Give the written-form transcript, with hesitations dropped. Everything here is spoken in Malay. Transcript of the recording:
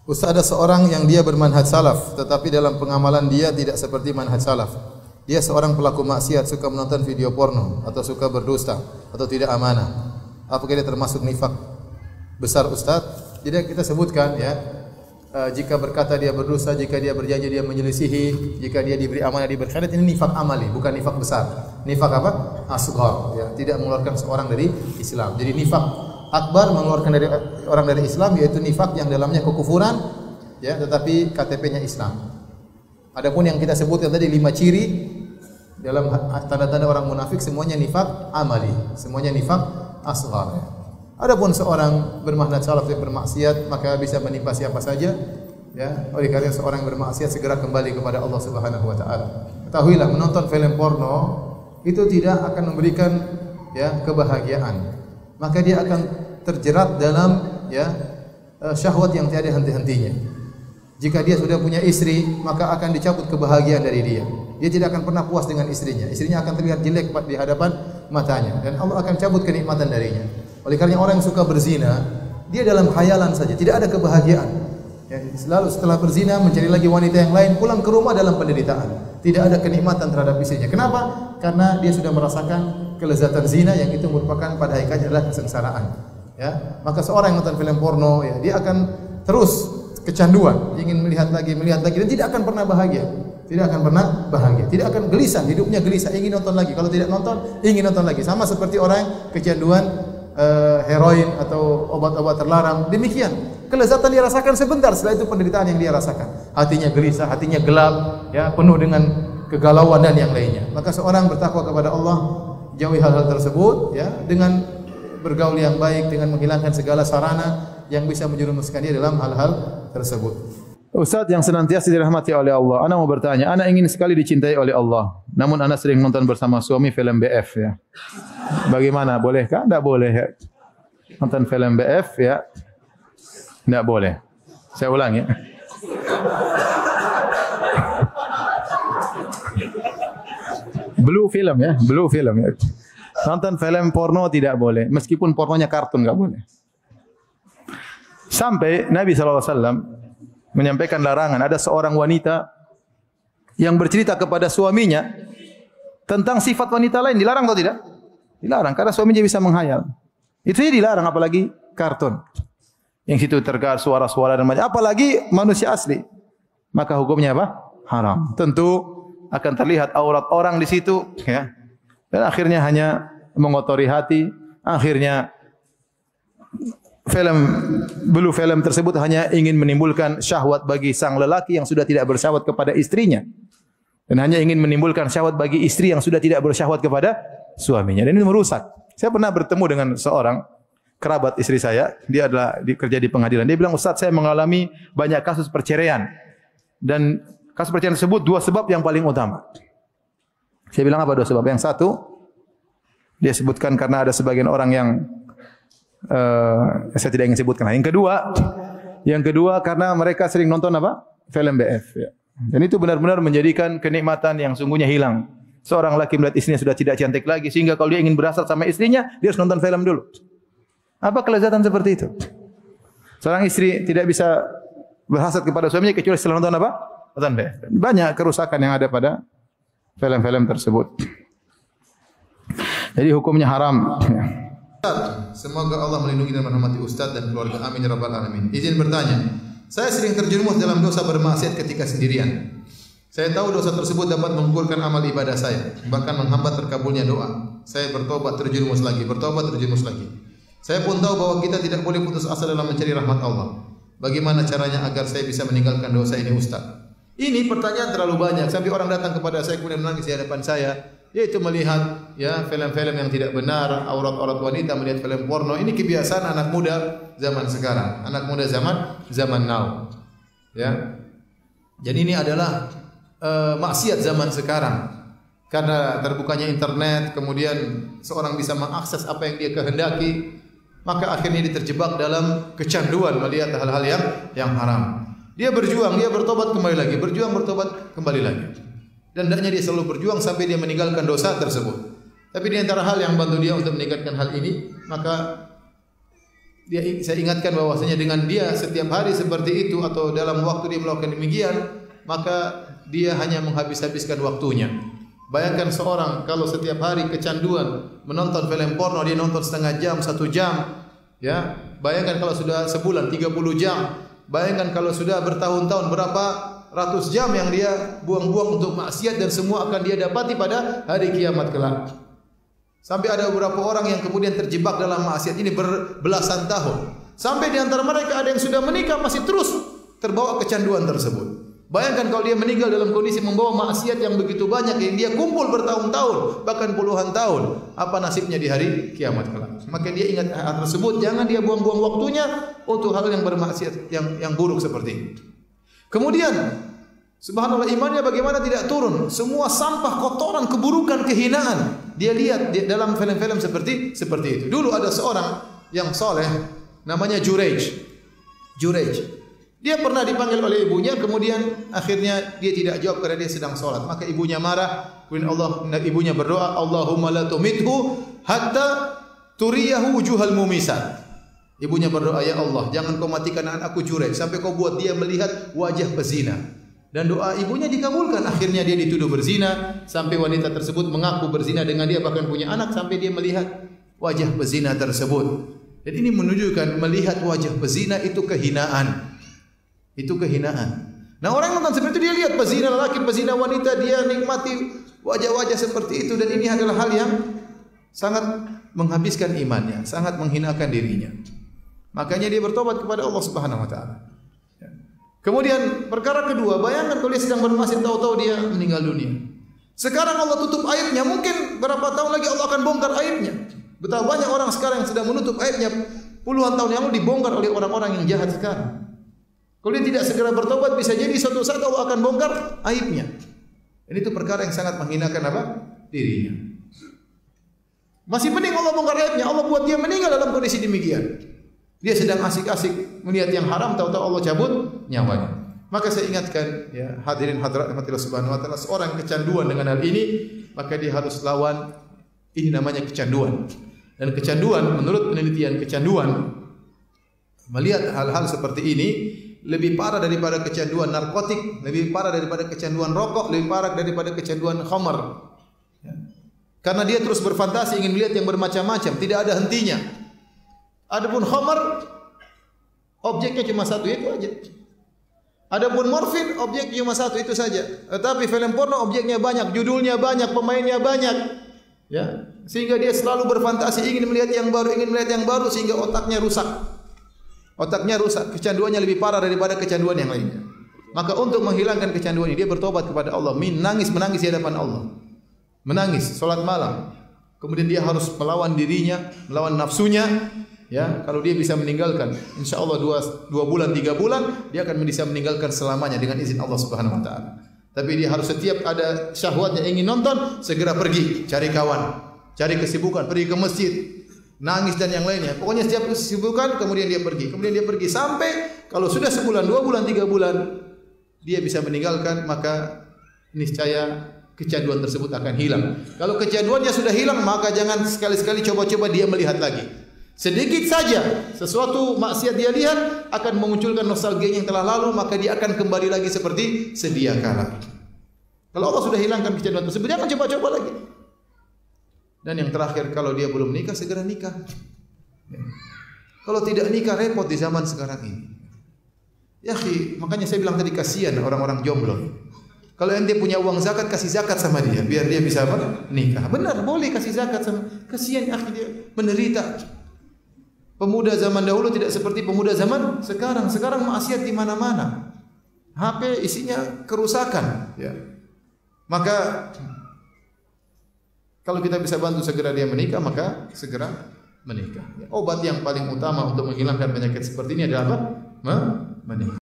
Ustaz, ada seorang yang dia bermanhaj salaf, tetapi dalam pengamalan dia tidak seperti manhaj salaf. Dia seorang pelaku maksiat, suka menonton video porno, atau suka berdusta, atau tidak amanah. Apakah dia termasuk nifak besar, Ustaz? Jadi kita sebutkan ya, jika berkata dia berdusta, jika dia berjanji dia menyelisihi, jika dia diberi amanah dia berkhianat, ini nifak amali, bukan nifak besar. Nifak apa? Asghar, ya, tidak mengeluarkan seorang dari Islam. Jadi nifak akbar mengeluarkan dari orang dari Islam, yaitu nifak yang dalamnya kekufuran, ya, tetapi KTP-nya Islam. Adapun yang kita sebutkan tadi 5 ciri dalam tanda-tanda orang munafik, semuanya nifak amali, semuanya nifak asghar. Adapun seorang bermanhaj salaf yang bermaksiat, maka bisa menimpa siapa saja, ya. Oleh karena seorang yang bermaksiat segera kembali kepada Allah Subhanahu wa taala. Ketahuilah, menonton film porno itu tidak akan memberikan, ya, kebahagiaan. Maka dia akan terjerat dalam, ya, syahwat yang tiada henti-hentinya. Jika dia sudah punya istri, maka akan dicabut kebahagiaan dari dia. Dia tidak akan pernah puas dengan istrinya. Istrinya akan terlihat jelek di hadapan matanya, dan Allah akan cabut kenikmatan darinya. Oleh karena orang yang suka berzina, dia dalam khayalan saja, tidak ada kebahagiaan. Ya, selalu setelah berzina mencari lagi wanita yang lain, pulang ke rumah dalam penderitaan. Tidak ada kenikmatan terhadap istrinya. Kenapa? Karena dia sudah merasakan kelezatan zina yang itu merupakan pada hakikatnya adalah kesengsaraan. Ya, maka seorang yang nonton film porno, ya, dia akan terus kecanduan, ingin melihat lagi dan tidak akan pernah bahagia. Tidak akan pernah bahagia, tidak akan gelisah, hidupnya gelisah, ingin nonton lagi. Kalau tidak nonton, ingin nonton lagi. Sama seperti orang yang kecanduan heroin atau obat-obat terlarang. Demikian, kelezatan dia rasakan sebentar, setelah itu penderitaan yang dia rasakan. Hatinya gelisah, hatinya gelap, ya, penuh dengan kegalauan dan yang lainnya. Maka seorang bertakwa kepada Allah, jauhi hal-hal tersebut, ya, dengan bergaul yang baik, dengan menghilangkan segala sarana yang bisa menjerumuskan dia dalam hal-hal tersebut. Ustaz yang senantiasa dirahmati oleh Allah, ana mau bertanya, ana ingin sekali dicintai oleh Allah, namun ana sering nonton bersama suami film BF, ya. Bagaimana? Bolehkah? Tidak boleh, ya. Nonton film BF, ya, tidak boleh. Saya ulang, ya. Blue film, ya, blue film, ya. Nonton film porno tidak boleh, meskipun pornonya kartun nggak boleh. Sampai Nabi SAW menyampaikan larangan. Ada seorang wanita yang bercerita kepada suaminya tentang sifat wanita lain. Dilarang atau tidak? Dilarang, karena suaminya bisa menghayal. Itu dilarang, apalagi kartun. Yang situ terdengar suara-suara dan macam, apalagi manusia asli. Maka hukumnya apa? Haram. Tentu akan terlihat aurat orang di situ, ya. Dan akhirnya hanya mengotori hati. Akhirnya blue film tersebut hanya ingin menimbulkan syahwat bagi sang lelaki yang sudah tidak bersyahwat kepada istrinya, dan hanya ingin menimbulkan syahwat bagi istri yang sudah tidak bersyahwat kepada suaminya, dan ini merusak. Saya pernah bertemu dengan seorang kerabat istri saya, dia adalah kerja di pengadilan. Dia bilang, Ustaz, saya mengalami banyak kasus perceraian, dan kasus perceraian tersebut 2 sebab yang paling utama. Saya bilang, apa 2 sebab? Yang satu, dia sebutkan karena ada sebagian orang yang saya tidak ingin sebutkan. Yang kedua karena mereka sering nonton apa? Film BF, ya. Dan itu benar-benar menjadikan kenikmatan yang sungguhnya hilang. Seorang laki melihat istrinya sudah tidak cantik lagi, sehingga kalau dia ingin berhasrat sama istrinya, dia harus nonton film dulu. Apa kelezatan seperti itu? Seorang istri tidak bisa berhasrat kepada suaminya kecuali setelah nonton apa? Nonton BF. Banyak kerusakan yang ada pada film-film tersebut. Jadi hukumnya haram. Semoga Allah melindungi dan merahmati Ustaz dan keluarga. Amin ya rabbal alamin. Izin bertanya, saya sering terjerumus dalam dosa bermaksiat ketika sendirian. Saya tahu dosa tersebut dapat menggugurkan amal ibadah saya, bahkan menghambat terkabulnya doa. Saya bertobat, terjerumus lagi, bertobat, terjerumus lagi. Saya pun tahu bahwa kita tidak boleh putus asa dalam mencari rahmat Allah. Bagaimana caranya agar saya bisa meninggalkan dosa ini, Ustaz? Ini pertanyaan terlalu banyak sampai orang datang kepada saya kemudian menangis di hadapan saya, yaitu melihat, ya, film-film yang tidak benar, aurat-aurat wanita, melihat film porno. Ini kebiasaan anak muda zaman sekarang, anak muda zaman now, ya. Jadi ini adalah maksiat zaman sekarang, karena terbukanya internet, kemudian seorang bisa mengakses apa yang dia kehendaki, maka akhirnya dia terjebak dalam kecanduan melihat hal-hal yang haram. Dia berjuang, dia bertobat kembali lagi, berjuang, bertobat kembali lagi. Dan hendaknya dia selalu berjuang sampai dia meninggalkan dosa tersebut. Tapi di antara hal yang bantu dia untuk meninggalkan hal ini, maka saya ingatkan bahwasanya dengan dia setiap hari seperti itu atau dalam waktu dia melakukan demikian, maka dia hanya menghabis-habiskan waktunya. Bayangkan seorang kalau setiap hari kecanduan menonton film porno, dia nonton setengah jam, 1 jam, ya. Bayangkan kalau sudah sebulan 30 jam. Bayangkan kalau sudah bertahun-tahun berapa ratus jam yang dia buang-buang untuk maksiat, dan semua akan dia dapati pada hari kiamat kelak. Sampai ada beberapa orang yang kemudian terjebak dalam maksiat ini berbelasan tahun. Sampai di antara mereka ada yang sudah menikah masih terus terbawa kecanduan tersebut. Bayangkan kalau dia meninggal dalam kondisi membawa maksiat yang begitu banyak yang dia kumpul bertahun-tahun, bahkan puluhan tahun. Apa nasibnya di hari kiamat kelak? Maka dia ingat hal tersebut, jangan dia buang-buang waktunya untuk hal yang bermaksiat yang buruk seperti ini. Kemudian subhanallah, imannya bagaimana tidak turun? Semua sampah, kotoran, keburukan, kehinaan dia lihat dalam film-film seperti itu. Dulu ada seorang yang soleh namanya Jurej. Dia pernah dipanggil oleh ibunya, kemudian akhirnya dia tidak jawab karena dia sedang sholat. Maka ibunya marah. Kemudian ibunya berdoa, Allahumma la tumithu hatta turiyahu wujuhal mumisat. Ibunya berdoa, ya Allah, jangan kau matikan anakku Jurej sampai kau buat dia melihat wajah pezina. Dan doa ibunya dikabulkan. Akhirnya dia dituduh berzina sampai wanita tersebut mengaku berzina dengan dia, bahkan punya anak sampai dia melihat wajah pezina tersebut. Dan ini menunjukkan melihat wajah pezina itu kehinaan. Itu kehinaan. Nah, orang yang nonton seperti itu dia lihat pezina lelaki, pezina wanita, dia nikmati wajah-wajah seperti itu, dan ini adalah hal yang sangat menghabiskan imannya, sangat menghinakan dirinya. Makanya dia bertobat kepada Allah Subhanahu wa taala. Kemudian perkara kedua, bayangkan kalau dia sedang bermaksiat, tahu-tahu dia meninggal dunia. Sekarang Allah tutup aibnya, mungkin berapa tahun lagi Allah akan bongkar aibnya. Betapa banyak orang sekarang yang sedang menutup aibnya puluhan tahun yang lalu dibongkar oleh orang-orang yang jahat sekarang. Kalau dia tidak segera bertobat, bisa jadi suatu saat Allah akan bongkar aibnya. Ini itu perkara yang sangat menghinakan apa? Dirinya. Masih mending Allah bongkar aibnya, Allah buat dia meninggal dalam kondisi demikian. Dia sedang asik-asik melihat yang haram, tahu-tahu Allah cabut nyawanya. Maka saya ingatkan, ya hadirin hadirat rahmatillah subhanahu wa ta'ala, seorang kecanduan dengan hal ini, maka dia harus lawan. Ini namanya kecanduan. Dan kecanduan, menurut penelitian kecanduan, melihat hal-hal seperti ini lebih parah daripada kecanduan narkotik, lebih parah daripada kecanduan rokok, lebih parah daripada kecanduan khamar. Karena dia terus berfantasi ingin melihat yang bermacam-macam, tidak ada hentinya. Adapun khamar, objeknya cuma satu, itu aja. Adapun morfin, objeknya cuma satu, itu saja. Tetapi film porno objeknya banyak, judulnya banyak, pemainnya banyak, ya. Sehingga dia selalu berfantasi ingin melihat yang baru, sehingga otaknya rusak. Kecanduannya lebih parah daripada kecanduan yang lainnya. Maka untuk menghilangkan kecanduan ini, dia bertobat kepada Allah, menangis di hadapan Allah. Menangis, salat malam. Kemudian dia harus melawan dirinya, melawan nafsunya. Ya, kalau dia bisa meninggalkan, insya Allah 2 bulan, 3 bulan, dia akan bisa meninggalkan selamanya dengan izin Allah Subhanahu Wa Taala. Tapi dia harus setiap ada syahwatnya ingin nonton, segera pergi, cari kawan, cari kesibukan, pergi ke masjid, nangis dan yang lainnya. Pokoknya setiap kesibukan, kemudian dia pergi sampai kalau sudah sebulan, 2 bulan, 3 bulan, dia bisa meninggalkan, maka niscaya kecanduan tersebut akan hilang. Kalau kecanduannya sudah hilang, maka jangan sekali-sekali coba-coba dia melihat lagi. Sedikit saja sesuatu maksiat dia lihat akan memunculkan nostalgia yang telah lalu, maka dia akan kembali lagi seperti sedia kala. Kalau Allah sudah hilangkan kecanduan tersebut, jangan coba-coba lagi. Dan yang terakhir, kalau dia belum nikah, segera nikah. Kalau tidak nikah, repot di zaman sekarang ini. Ya, makanya saya bilang tadi, kasihan orang-orang jomblo. Kalau ente punya uang zakat, kasih zakat sama dia, biar dia bisa apa? Nikah. Benar, boleh kasih zakat sama. Kasihan dia menderita. Pemuda zaman dahulu tidak seperti pemuda zaman sekarang. Sekarang maksiat di mana-mana. HP isinya kerusakan, ya. Maka kalau kita bisa bantu segera dia menikah, maka segera menikah. Obat yang paling utama untuk menghilangkan penyakit seperti ini adalah apa? Menikah.